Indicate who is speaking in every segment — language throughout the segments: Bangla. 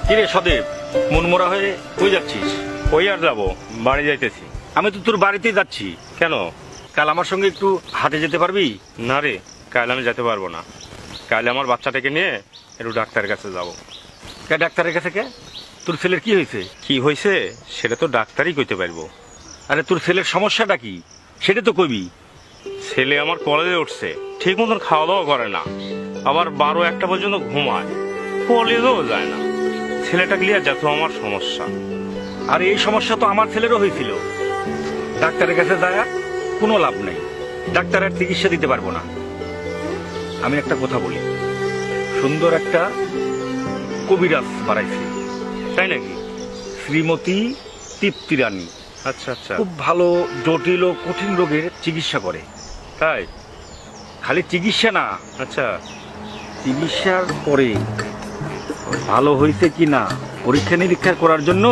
Speaker 1: কিরে সদীপ, মনমরা হয়ে কই যাচ্ছিস?
Speaker 2: কই আর যাবো, বাড়ি যাইতেছি।
Speaker 1: আমি তো তোর বাড়িতেই যাচ্ছি।
Speaker 2: কেন?
Speaker 1: কাল আমার সঙ্গে একটু হাটে যেতে পারবি?
Speaker 2: না রে, কাল আমি যেতে পারবো না। কাল আমার বাচ্চাটাকে নিয়ে একটু ডাক্তারের কাছে যাব।
Speaker 1: কে ডাক্তারের কাছে? কে? তোর ছেলের কি হয়েছে?
Speaker 2: কি হয়েছে সেটা তো ডাক্তারই কইতে পারবো।
Speaker 1: আরে তোর ছেলের সমস্যাটা কি সেটা তো কইবি।
Speaker 2: ছেলে আমার কলেজে উঠছে, ঠিক মতন খাওয়া দাওয়া করে না, আবার 12-1টা পর্যন্ত ঘুমায়, কলেজেও যায় না। ছেলেটাকে নিয়ে যত আমার সমস্যা।
Speaker 1: আর এই সমস্যা তো আমার ছেলেরও হয়েছিল। ডাক্তারের কাছে যায় কোনো লাভ নেই, ডাক্তারের চিকিৎসা দিতে পারবো না। আমি একটা কথা বলি, সুন্দর একটা কবিরাজ বাড়াইছে।
Speaker 2: তাই নাকি?
Speaker 1: শ্রীমতী তৃপ্তি রানী।
Speaker 2: আচ্ছা আচ্ছা।
Speaker 1: খুব ভালো জটিল ও কঠিন রোগের চিকিৎসা করে।
Speaker 2: তাই?
Speaker 1: খালি চিকিৎসা না,
Speaker 2: আচ্ছা।
Speaker 1: চিকিৎসার পরে ভালো হয়েছে কি না পরীক্ষা নিরীক্ষা করার জন্য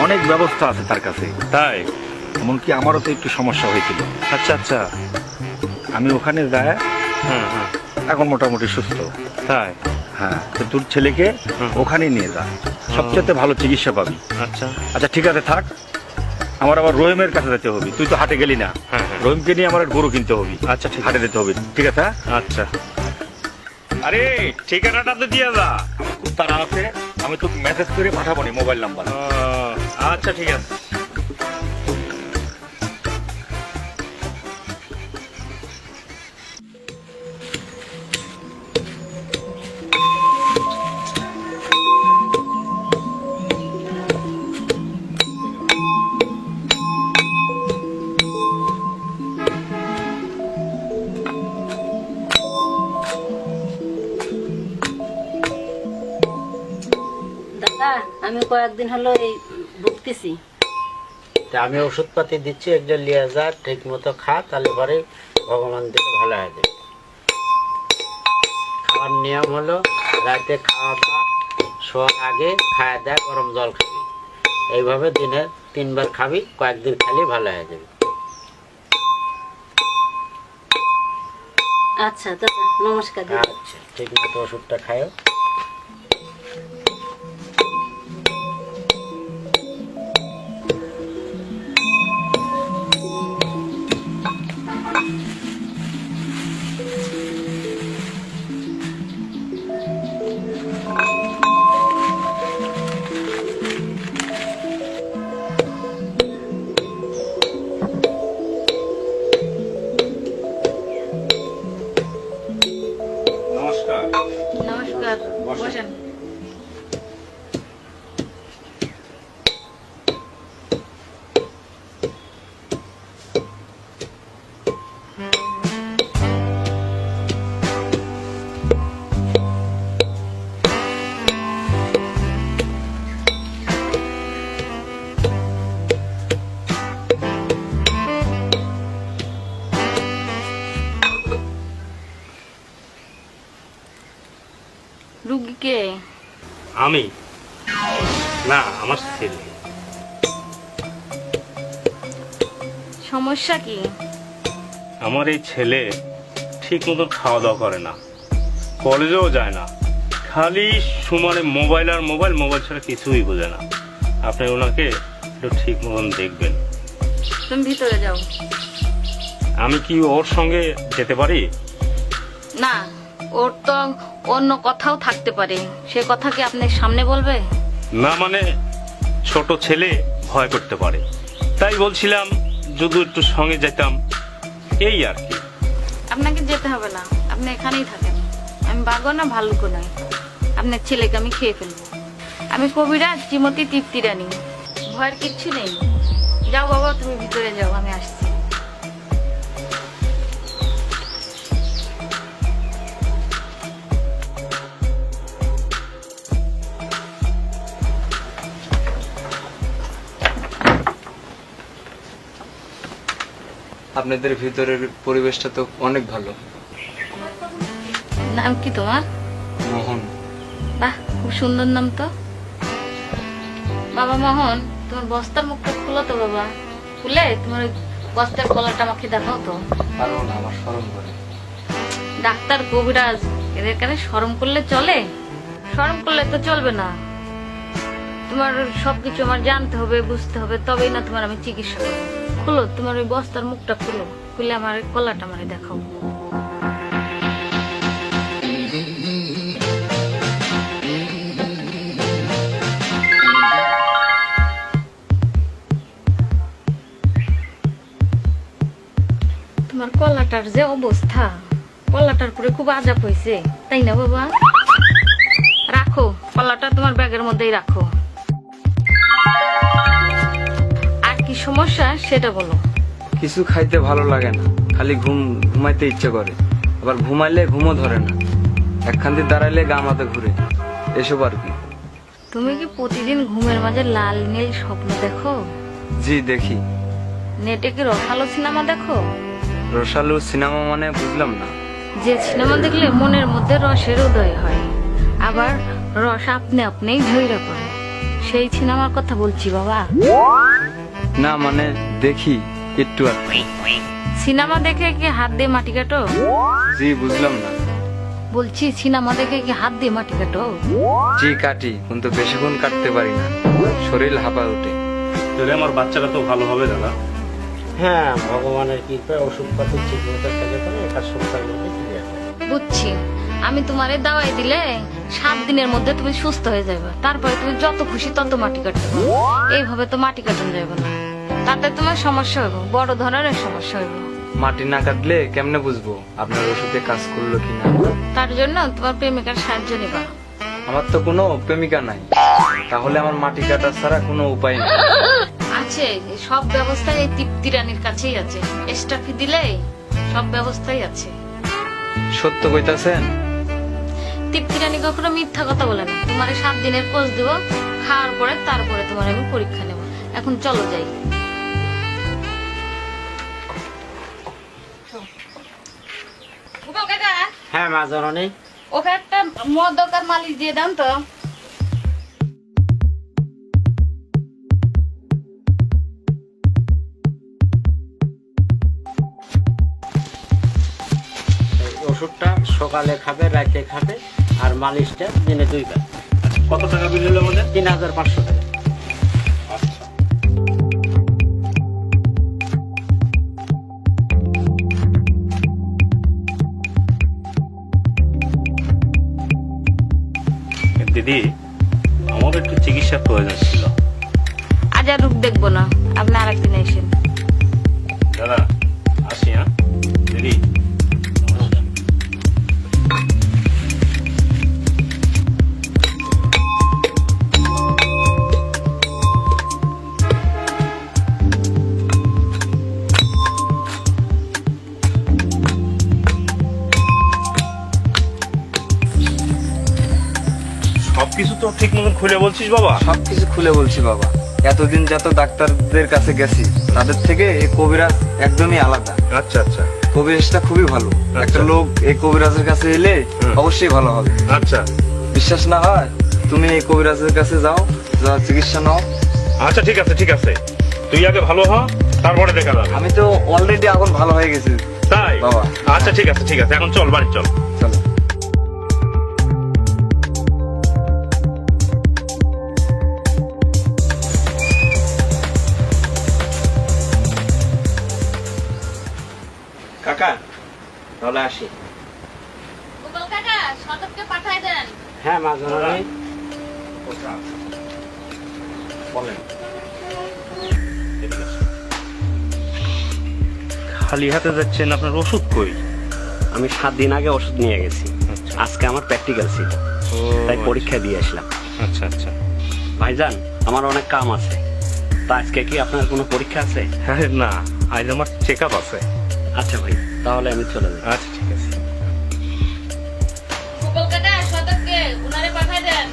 Speaker 1: অনেক ব্যবস্থা আছে তার কাছে।
Speaker 2: তাই?
Speaker 1: এমনকি আমারও তো একটু সমস্যা হয়েছিল।
Speaker 2: আচ্ছা আচ্ছা।
Speaker 1: আমি ওখানে যাই,
Speaker 2: হ্যাঁ হ্যাঁ।
Speaker 1: এখন মোটামুটি সুস্থ।
Speaker 2: তাই?
Speaker 1: হ্যাঁ, তো তোর ছেলেকে ওখানে নিয়ে যা, সবচেয়ে ভালো চিকিৎসা পাবি।
Speaker 2: আচ্ছা
Speaker 1: আচ্ছা ঠিক আছে, থাক। আমার আবার রহিমের কাছে যেতে হবে, তুই তো হাটে গেলি না।
Speaker 2: হ্যাঁ হ্যাঁ।
Speaker 1: রহিমকে নিয়ে আমার গরু কিনতে হবে।
Speaker 2: আচ্ছা ঠিক
Speaker 1: হাটে যেতে হবে, ঠিক আছে?
Speaker 2: আচ্ছা। আরে ঠিকানাটা তো দিয়ে যা।
Speaker 1: খুব তাড়া আছে, আমি তোকে মেসেজ করে পাঠাবো নি মোবাইল নাম্বার।
Speaker 2: আচ্ছা ঠিক আছে।
Speaker 3: দাদা, আমি কয়েকদিন হলো এই ভুগতেছি।
Speaker 4: আমি ওষুধপাতি দিচ্ছি, একজন লিয়ে যা, ঠিক মতো খা, তাহলে পরে ভগবান দিকে ভালো হয়ে যাবে। খাওয়ার নিয়ম হলো রাতে খাওয়া দাওয়া, শোয়ার আগে খাওয়া দাওয়া, গরম জল খাবি। এইভাবে দিনে 3 বার খাবি, কয়েকদিন খালি ভালো হয়ে যাবে।
Speaker 3: আচ্ছা দাদা, নমস্কার দিদি।
Speaker 4: আচ্ছা, ঠিক মতো ওষুধটা খাও।
Speaker 1: নমস্কার।
Speaker 3: নমস্কার, বসেন। রুগীকে?
Speaker 2: আমি না, আমার ছেলে।
Speaker 3: সমস্যা কি?
Speaker 2: আমার এই ছেলে ঠিক মতো খাওয়া দাওয়া করে না, কলেজেও যায় না, খালি সমানে মোবাইল আর মোবাইল, মোবাইল ছাড়া কিছুই বোঝে না। আপনি ওনাকে একটু ঠিক মতন দেখবেন।
Speaker 3: তুমি ভিতরে যাও।
Speaker 2: আমি কি ওর সঙ্গে যেতে পারি?
Speaker 3: না, ওর তো অন্য কথাও থাকতে পারে, সে কথা কি আপনি সামনে বলবে?
Speaker 2: না মানে ছোট ছেলে ভয় করতে পারে, তাই বলছিলাম যদি একটু সঙ্গে যেতাম, এই আর কি।
Speaker 3: আপনাকে যেতে হবে না, আপনি এখানেই থাকেন। আমি বাঘও না, ভাল্লুকও নয়। আপনার ছেলেকে আমি খেয়ে ফেলবো। আমি কবিরাজ শ্রীমতী তৃপ্তি রানী, ভয়ের কিচ্ছু নেই। যাও বাবা, তুমি ভিতরে যাও, আমি আসছি।
Speaker 5: আপনাদের ভিতরের পরিবেশটা তো অনেক ভালো।
Speaker 3: নাম কি তোমার?
Speaker 5: মোহন।
Speaker 3: বাহ, খুব সুন্দর নাম তো। বাবা মোহন, তোমার বস্তার মুখটা খুলো তো বাবা। খুলে তোমার ওই বস্তার কলারটা আমাকে দেখাও তো।
Speaker 5: পারবো না, আমার শরম করে।
Speaker 3: ডাক্তার কবিরাজ এদের কানে শরম করলে চলে? শরম করলে তো চলবে না। তোমার সবকিছু আমার জানতে হবে, বুঝতে হবে, তবেই না তোমার আমি চিকিৎসা করবো। খুলো তোমার ওই বস্তার মুখটা, খুলো, খুলে আমার কলাটা মানে দেখাও। তোমার কলাটার যে অবস্থা, কলাটার পরে খুব আজাব হয়েছে, তাই না বাবা? রাখো কলাটা, তোমার ব্যাগের মধ্যেই রাখো। আর কি সমস্যা সেটা বলো।
Speaker 5: কিছু খাইতে ভালো লাগে না, খালি ঘুমাইতে ইচ্ছে করে, আবার ঘুমাইলে ঘুমও ধরে না, একখান দিয়ে দাঁড়াইলে গা মাথা ঘুরে, এসব আর কি।
Speaker 3: তুমি কি প্রতিদিন ঘুমের মাঝে লাল নীল স্বপ্ন দেখো?
Speaker 5: জি দেখি।
Speaker 3: নেটে কি রসালো সিনেমা দেখো?
Speaker 5: রসালু সিনেমা মানে বুঝলাম না।
Speaker 3: যে সিনেমা দেখলে মনের মধ্যে রসের উদয় হয়, আবার রস আপনি আপনিই ঝইরা পড়ে, সেই সিনেমার কথা বলছি বাবা।
Speaker 5: না মানে দেখি একটু আর কি।
Speaker 3: সিনেমা দেখে কি হাত দিয়ে মাটি কাটো?
Speaker 5: জি বুঝলাম না।
Speaker 3: বলছি সিনেমা দেখে কি হাত দিয়ে মাটি কাটো?
Speaker 5: জি কাটি, কিন্তু বেশিক্ষণ কাটতে পারি না, শরীর হাঁপা ওঠে।
Speaker 2: তাহলে আমার বাচ্চাটা তো ভালো হবে দাদা।
Speaker 4: হ্যাঁ, ভগবানের কৃপায় ওষুধপাতি ঠিক মতো খেলে পরে এটা সপ্তাহের মধ্যে ক্লিয়ার হয়।
Speaker 3: বুঝছি, আমি তোমারে দাওয়াই দিলে 7 দিনের মধ্যে তুমি সুস্থ হয়ে যাবে, তারপরে তুমি যত খুশি তত মাটি কাটতে পারো। এইভাবে তো মাটি কাটানো যাবে না, তাতে তোমার সমস্যা হবে, বড় ধরনের সমস্যা হবে।
Speaker 5: মাটি না কাটলে কেমনে বুঝবো আপনার ওষুধে কাজ করলো কিনা?
Speaker 3: তার জন্য তোমার প্রেমিকার সাহায্য নেবা।
Speaker 5: আমার তো কোনো প্রেমিকা নাই, তাহলে আমার মাটি কাটা ছাড়া কোনো উপায় নেই।
Speaker 3: আছে, সব ব্যবস্থাই এই তৃপ্তি রানীর কাছেই আছে, এক্সট্রা ফি দিলে সব ব্যবস্থাই আছে।
Speaker 5: সত্য কইতাছেন?
Speaker 3: তৃপ্তি রানী কখনো মিথ্যা কথা বলে না। তোমার 7 দিনের কোর্স দেবো, খাওয়ার পরে তারপরে তোমার আমি পরীক্ষা নেব। এখন চলো যাই।
Speaker 4: হ্যাঁ মা জননী,
Speaker 3: ওকে একটা মদক আর মালিশ দিয়ে দাও তো।
Speaker 4: এই ওষুধটা সকালে খাবে, রাতে খাবে, আর মালিশটা দিনে 2 বার।
Speaker 2: কত টাকা বিল হলো আমাদের?
Speaker 4: 3500 টাকা।
Speaker 2: দিদি, আমার একটু চিকিৎসার প্রয়োজন ছিল।
Speaker 3: আজ আর রূপ দেখবো না, আপনি আরেকদিন এসেন।
Speaker 2: দাদা আসি। হ্যাঁ দিদি, সবকিছু তো ঠিক মতন খুলে বলছিস বাবা?
Speaker 5: সবকিছু খুলে বলছি বাবা। এতদিন যত ডাক্তারদের কাছে গেছি তাদের থেকে এই কবিরাজ একদমই আলাদা।
Speaker 2: আচ্ছা আচ্ছা
Speaker 5: কবিরাজটা খুবই ভালো। একটা লোক এই কবিরাজের কাছে এলে অবশ্যই ভালো হবে।
Speaker 2: আচ্ছা
Speaker 5: বিশ্বাস না হয় তুমি এই কবিরাজের কাছে যাও, যা চিকিৎসা নাও।
Speaker 2: আচ্ছা ঠিক আছে ঠিক আছে, তুই আগে ভালো হ, তারপরে দেখা যাবে।
Speaker 5: আমি তো অলরেডি এখন ভালো হয়ে গেছি
Speaker 2: তাই
Speaker 5: বাবা।
Speaker 2: আচ্ছা ঠিক আছে ঠিক আছে, এখন চল বাড়ি চল।
Speaker 5: চলো। কাকা তাহলে আসি।
Speaker 3: গোপাল কাকা, সদরকে পাঠায় দেন।
Speaker 4: হ্যাঁ মা জননী,
Speaker 2: বলেন। খালি হাতে যাচ্ছেন, আপনার ওষুধ কই?
Speaker 6: আমি 7 দিন আগে ওষুধ নিয়ে গেছি,
Speaker 2: আচ্ছা।
Speaker 6: আজকে আমার প্র্যাকটিক্যাল ছিল, তাই পরীক্ষা দিয়ে আসলাম।
Speaker 2: আচ্ছা আচ্ছা।
Speaker 6: ভাইজান, আমার অনেক কাম আছে, তা আজকে কি আপনার কোনো পরীক্ষা আছে?
Speaker 2: আরে না, আজ আমার চেক আপ আছে।
Speaker 6: আচ্ছা ভাই, তাহলে আমি চলে যাই।
Speaker 2: আচ্ছা ঠিক আছে।
Speaker 3: গোপাল কাকা, সদরকে উনারে পাঠায় দেন।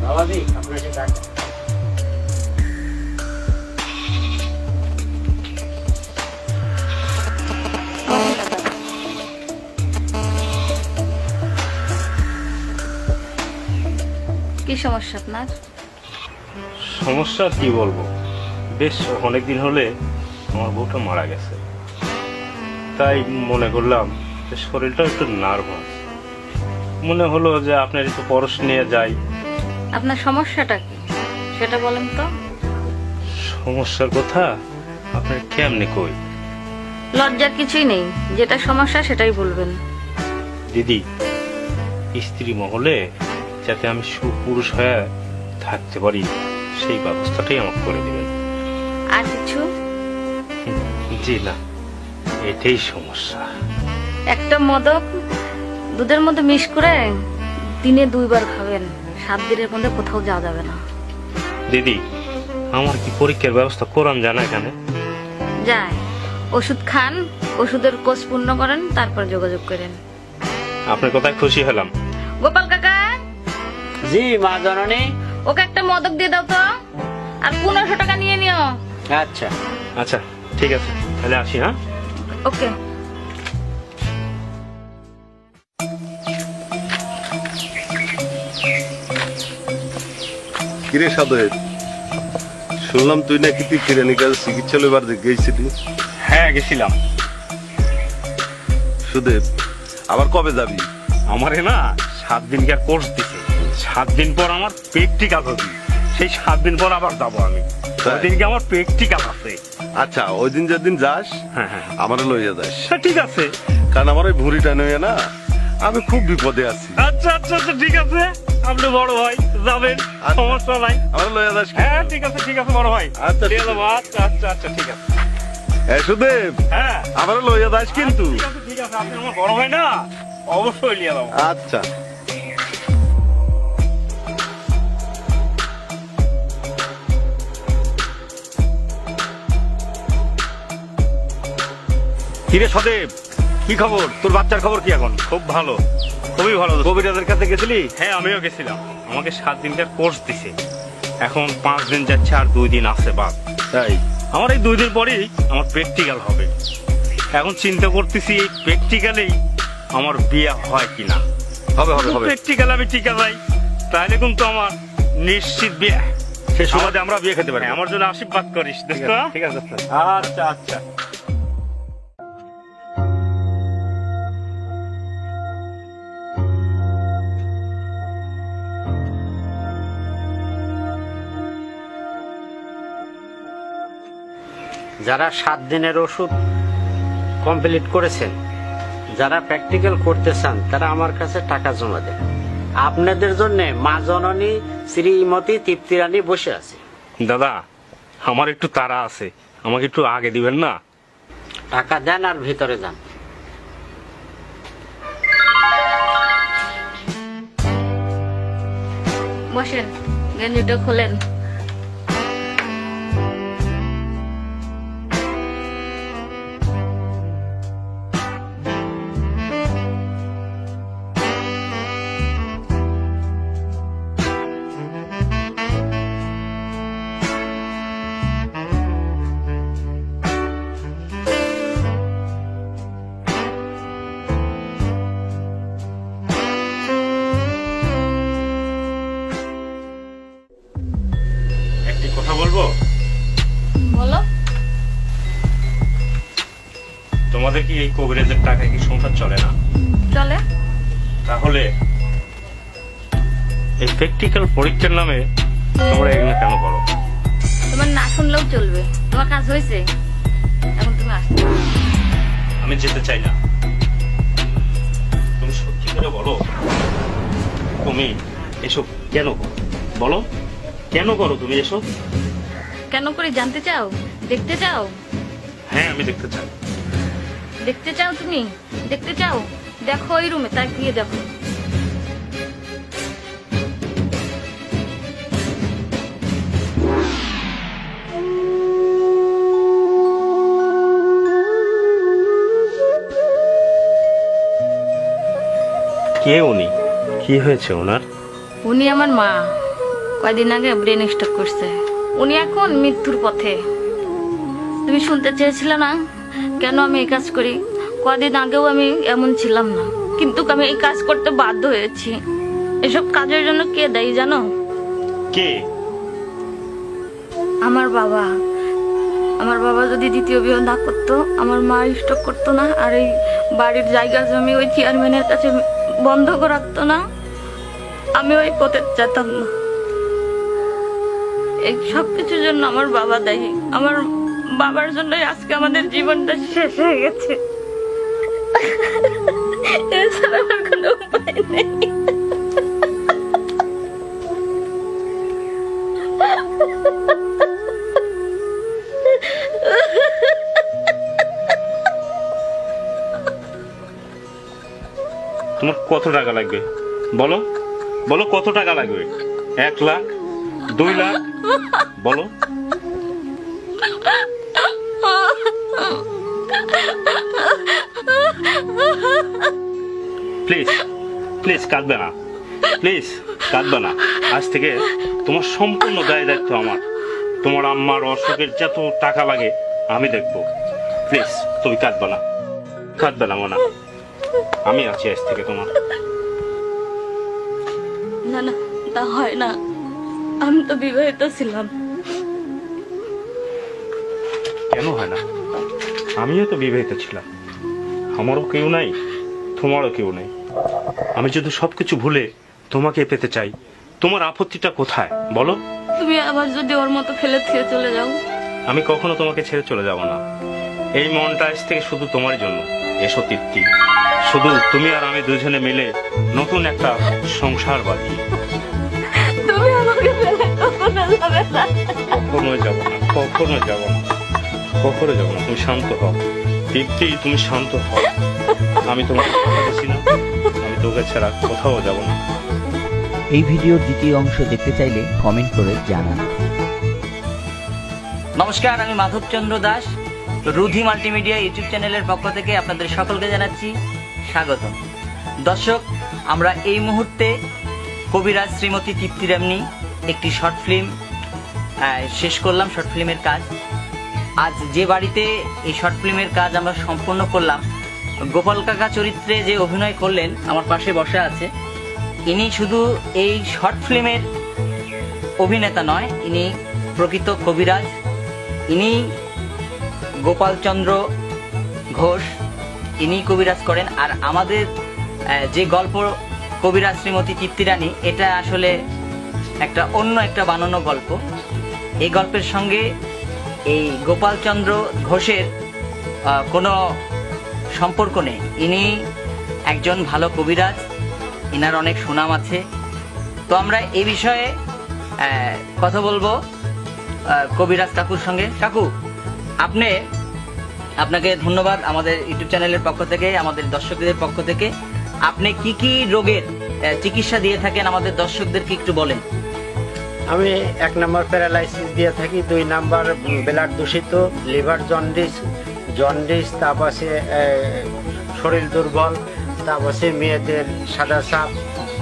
Speaker 4: বাবাজি আপনাকে ডাক।
Speaker 3: কি সমস্যা আপনার?
Speaker 2: সমস্যা কি বলবো, বেশ অনেকদিন হলে আমার বউটা মারা গেছে, তাই মনে করলাম যে শরীরটা একটু নার্ভাস, মনে হলো যে আপনার একটু পরশ নিয়ে যাই।
Speaker 3: আপনার সমস্যাটা কি? সেটা বলেন তো।
Speaker 2: সমস্যার কথা আপনার কেমনে কই?
Speaker 3: লজ্জার কিছুই নেই, যেটা সমস্যা সেটাই বলবেন।
Speaker 2: দিদি, স্ত্রী মহলে যাতে আমি সুপুরুষ হয়ে থাকতে পারি সেই ব্যবস্থাটাই আমাকে করে দিবেন।
Speaker 3: আর কিছু?
Speaker 2: জি না, এটাই সমস্যা।
Speaker 3: একটা মদক দুধের মধ্যে মিশ করে দিনে 2 বার খাবেন, 7 দিনের মধ্যে কোথাও যাওয়া যাবে না।
Speaker 2: দিদি, আমার কি পরীক্ষার ব্যবস্থা করান জানা এখানে?
Speaker 3: যায়, ওষুধ খান, ওষুধের কোর্স পূর্ণ করেন, তারপর যোগাযোগ করেন।
Speaker 2: আপনার কথায় খুশি হলাম।
Speaker 3: গোপাল কাকা,
Speaker 4: জি মা জননী।
Speaker 3: ওকে একটা মদক দিয়ে দাও তো, আর 1500 টাকা নিয়ে নিও।
Speaker 4: আচ্ছা।
Speaker 2: আচ্ছা ঠিক আছে, তাহলে আসি। হ্যাঁ,
Speaker 3: ওকে।
Speaker 7: কিরে সাদয়ের, শুনলাম তুই নাকি তুই কিরানিকার চিকিৎসালয় এবার গেছিলি।
Speaker 1: হ্যাঁ গেছিলাম।
Speaker 7: সুদেব, আবার কবে যাবি?
Speaker 1: আমারে না 7 দিনকার কোর্স দিছে, 7 দিন পর আমার প্র্যাকটিক্যাল হবে। সেই 7 দিন পর আবার যাবো আমি।
Speaker 7: তাই?
Speaker 1: ওই দিনকে আমার প্র্যাকটিক্যাল আছে।
Speaker 7: আচ্ছা, ওই দিন যেদিন যাস
Speaker 1: হ্যাঁ হ্যাঁ,
Speaker 7: আমারে লইয়া যাস,
Speaker 1: ঠিক আছে।
Speaker 7: কারণ আমার ওই ভুঁড়িটা নইয়া না, আমি খুব বিপদে আছি।
Speaker 1: আচ্ছা আচ্ছা আচ্ছা, ঠিক আছে, আপনি বড় ভাই যাবেন,
Speaker 7: আচ্ছা।
Speaker 1: সমস্যা নাই।
Speaker 7: আমার লইয়া যাস কিন্তু।
Speaker 1: হ্যাঁ ঠিক আছে ঠিক আছে বড় ভাই,
Speaker 7: আচ্ছা,
Speaker 1: ঠিক
Speaker 7: ঠিক
Speaker 1: আছে,
Speaker 7: আছে।
Speaker 1: আচ্ছা আচ্ছা আচ্ছা ঠিক আছে।
Speaker 7: সুদেব,
Speaker 1: হ্যাঁ
Speaker 7: আমার লইয়া যাস কিন্তু।
Speaker 1: ঠিক আছে ঠিক আছে, আপনি আমার বড় ভাই না, অবশ্যই নিয়ে যাবো।
Speaker 7: আচ্ছা।
Speaker 1: কিরে সদেব, কি খবর? তোর বাচ্চার খবর কি এখন?
Speaker 2: খুব ভালো, খুবই ভালো।
Speaker 1: কবিরাজের কাছে গেছিলি?
Speaker 2: হ্যাঁ, আমিও গেছিলাম। আমাকে 7 দিনকার কোর্স দিছে, এখন 5 দিন যাচ্ছে, আর 2 দিন আছে বাদ।
Speaker 1: তাই?
Speaker 2: আমার এই 2 দিন পরেই আমার প্র্যাকটিক্যাল হবে। এখন চিন্তা করতেছি এই প্র্যাকটিক্যালেই আমার বিয়ে হয় কিনা।
Speaker 1: হবে হবে হবে।
Speaker 2: প্র্যাকটিক্যাল আমি টিকা যাই, তাহলে কিন্তু আমার নিশ্চিত বিয়ে।
Speaker 1: সে সুবাদে আমরা বিয়ে খেতে পারি।
Speaker 2: হ্যাঁ, আমার জন্য আশীর্বাদ করিস,
Speaker 1: ঠিক
Speaker 2: দোস্ত।
Speaker 1: আছে ঠিক আছে।
Speaker 2: আচ্ছা আচ্ছা।
Speaker 4: যারা 7 দিনের ওষুধ কমপ্লিট করেছেন, যারা প্র্যাকটিক্যাল করতে চান, তারা আমার কাছে টাকা জমা দেন। আপনাদের জন্য মা জননী শ্রীমতী তৃপ্তি রানী বসে আছে।
Speaker 2: দাদা, আমার একটু তাড়া আছে, আমাকে একটু আগে দিবেন না?
Speaker 4: টাকা দেন আর ভিতরে যান।
Speaker 3: বসেন, গেঞ্জিটা খোলেন।
Speaker 2: একটি কথা বলবো?
Speaker 3: বলো।
Speaker 2: তোমাদের কি এই কবিরাজের টাকায় কি সংসার চলে না?
Speaker 3: চলে।
Speaker 2: তাহলে এই প্র্যাকটিক্যাল পরীক্ষার নামে তোমরা এগুলো কেন করো?
Speaker 3: তোমার না শুনলেও চলবে, তোমার কাজ হয়েছে, এখন তুমি আসতে পারো।
Speaker 2: আমি যেতে চাই না। তুমি সত্যি করে বলো, তুমি এসব কেন করো? বলো, কেন করো তুমি এসব?
Speaker 3: কেন করে জানতে চাও? দেখতে চাও?
Speaker 2: হ্যাঁ, আমি দেখতে চাই।
Speaker 3: দেখতে চাও? তুমি দেখতে চাও? দেখো ওই রুমে, তাই গিয়ে দেখো।
Speaker 2: কে উনি? কি হয়েছে ওনার?
Speaker 3: উনি আমার মা, কয়দিন আগে ব্রেন স্ট্রোক করছে। উনি এখন মৃত্যুর পথে। তুমি শুনতে চেয়েছিলে না কেন আমি এই কাজ করি? কয়দিন আগেও আমি এমন ছিলাম না, কিন্তু আমি এই কাজ করতে বাধ্য হয়েছি। এসব কাজের জন্য কে দায়ী জানো?
Speaker 2: কে?
Speaker 3: আমার বাবা। আমার বাবা যদি দ্বিতীয় বিয়ে না করতো, আমার মা স্ট্রোক করতো না, আর এই বাড়ির জায়গা জমি ওই চেয়ারম্যানের কাছে বন্ধক রাখতো না, আমি ওই পথে যেতাম না। এই সব কিছুর জন্য আমার বাবা দায়ী। আমার বাবার জন্যই আজকে আমাদের জীবনটা শেষ হয়ে গেছে। এছাড়া আমার কোনো উপায় নেই।
Speaker 2: তোমার কত টাকা লাগবে বলো, বলো কত টাকা লাগবে? 1 লাখ, 2 লাখ, বলো। প্লিজ প্লিজ কাঁদবে না, প্লিজ কাঁদবে না। আজ থেকে তোমার সম্পূর্ণ দায় দায়িত্ব আমার। তোমার আম্মার অসুখের যত টাকা লাগে আমি দেখবো। প্লিজ তুমি কাঁদবে না, কাঁদবে না মোনা, আমি আছি আজ থেকে তোমার।
Speaker 3: না না, তা হয় না। আমি তো বিবাহিত ছিলাম।
Speaker 2: কেন হয় না? আমিও তো বিবাহিত ছিলাম। আমারও কেউ নাই, তোমারও কেউ নেই। আমি যদি সবকিছু ভুলে তোমাকে পেতে চাই, তোমার আপত্তিটা কোথায় বলো?
Speaker 3: তুমি আবার যদি ওর মতো ফেলে দিয়ে চলে যাও?
Speaker 2: আমি কখনো তোমাকে ছেড়ে চলে যাব না। এই মনটা আজ থেকে শুধু তোমার জন্য। এসো তৃপ্তি, শুধু তুমি আর আমি দুজনে মিলে নতুন একটা সংসার বাঁধি।
Speaker 3: তুমি আমাকে ফেলে কখনো যাবে না।
Speaker 2: কখনো যাব না, কখনো যাব না, কখনো যাব না। তুমি শান্ত হও তৃপ্তি, তুমি শান্ত হও। আমি তোমাকে কথা দিচ্ছি না, আমি তোকে ছাড়া কোথাও যাব না।
Speaker 8: এই ভিডিওর দ্বিতীয় অংশ দেখতে চাইলে কমেন্ট করে জানান।
Speaker 9: নমস্কার, আমি মাধবচন্দ্র দাস। রুধি মাল্টিমিডিয়া ইউটিউব চ্যানেলের পক্ষ থেকে আপনাদের সকলকে জানাচ্ছি স্বাগত। দর্শক, আমরা এই মুহূর্তে কবিরাজ শ্রীমতী তৃপ্তি রামনি একটি শর্ট ফিল্ম শেষ করলাম। শর্ট ফিল্মের কাজ আজ যে বাড়িতে এই শর্ট ফিল্মের কাজ আমরা সম্পূর্ণ করলাম, গোপাল কাকা চরিত্রে যে অভিনয় করলেন আমার পাশে বসে আছে, ইনি শুধু এই শর্ট ফিল্মের অভিনেতা নয়, ইনি প্রকৃত কবিরাজ। ইনি গোপালচন্দ্র ঘোষ, ইনি কবিরাজ করেন। আর আমাদের যে গল্প কবিরাজ শ্রীমতী তৃপ্তি রানী, এটা আসলে একটা অন্য একটা বানানো গল্প। এই গল্পের সঙ্গে এই গোপালচন্দ্র ঘোষের কোনো সম্পর্ক নেই। ইনি একজন ভালো কবিরাজ, ইনার অনেক সুনাম আছে। তো আমরা এই বিষয়ে কথা বলবো কবিরাজ কাকুর সঙ্গে। কাকু, আপনাকে ধন্যবাদ আমাদের ইউটিউব চ্যানেলের পক্ষ থেকে, আমাদের দর্শকদের পক্ষ থেকে। আপনি কি কি রোগের চিকিৎসা দিয়ে থাকেন আমাদের দর্শকদেরকে একটু বলেন।
Speaker 4: আমি 1 নম্বর প্যারালাইসিস দিয়ে থাকি, 2 নম্বর ব্লাড দূষিত, লিভার জন্ডিস, তারপরে শরীর দুর্বল, তারপরে মেয়েদের সাদা সাপ,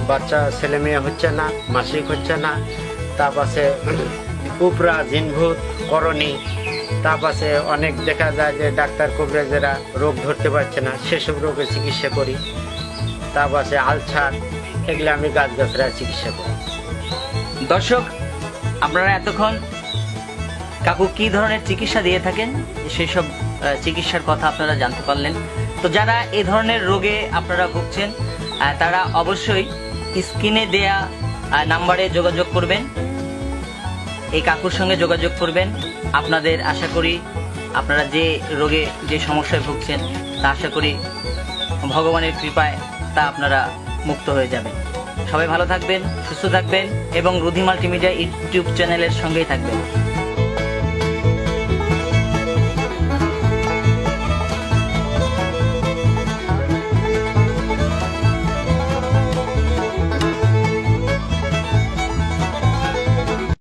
Speaker 4: বাচ্চা ছেলে মেয়ে হচ্ছে না, মাসিক হচ্ছে না, তারপরে উপরা, জিনভূত, করণী, তারপরে অনেক দেখা যায় যে ডাক্তার কবিরাজেরা রোগ ধরতে পারছে না, সেসব রোগের চিকিৎসা করি। তারপরে আলসার, এগুলো আমি গাছগাছরা চিকিৎসা করি।
Speaker 9: দর্শক, আপনারা এতক্ষণ কাকু কি ধরনের চিকিৎসা দিয়ে থাকেন সেই সব চিকিৎসার কথা আপনারা জানতে পারলেন। তো যারা এই ধরনের রোগে আপনারা ভুগছেন, তারা অবশ্যই স্ক্রিনে দেয়া নাম্বারে যোগাযোগ করবেন, এই কাকুর সঙ্গে যোগাযোগ করবেন। আপনাদের আশা করি আপনারা যে রোগে যে সমস্যায় ভুগছেন তা আশা করি ভগবানের কৃপায় তা আপনারা মুক্ত হয়ে যাবেন। সবাই ভালো থাকবেন, সুস্থ থাকবেন এবং রুধি মাল্টিমিডিয়া ইউটিউব চ্যানেলের সঙ্গেই থাকবেন।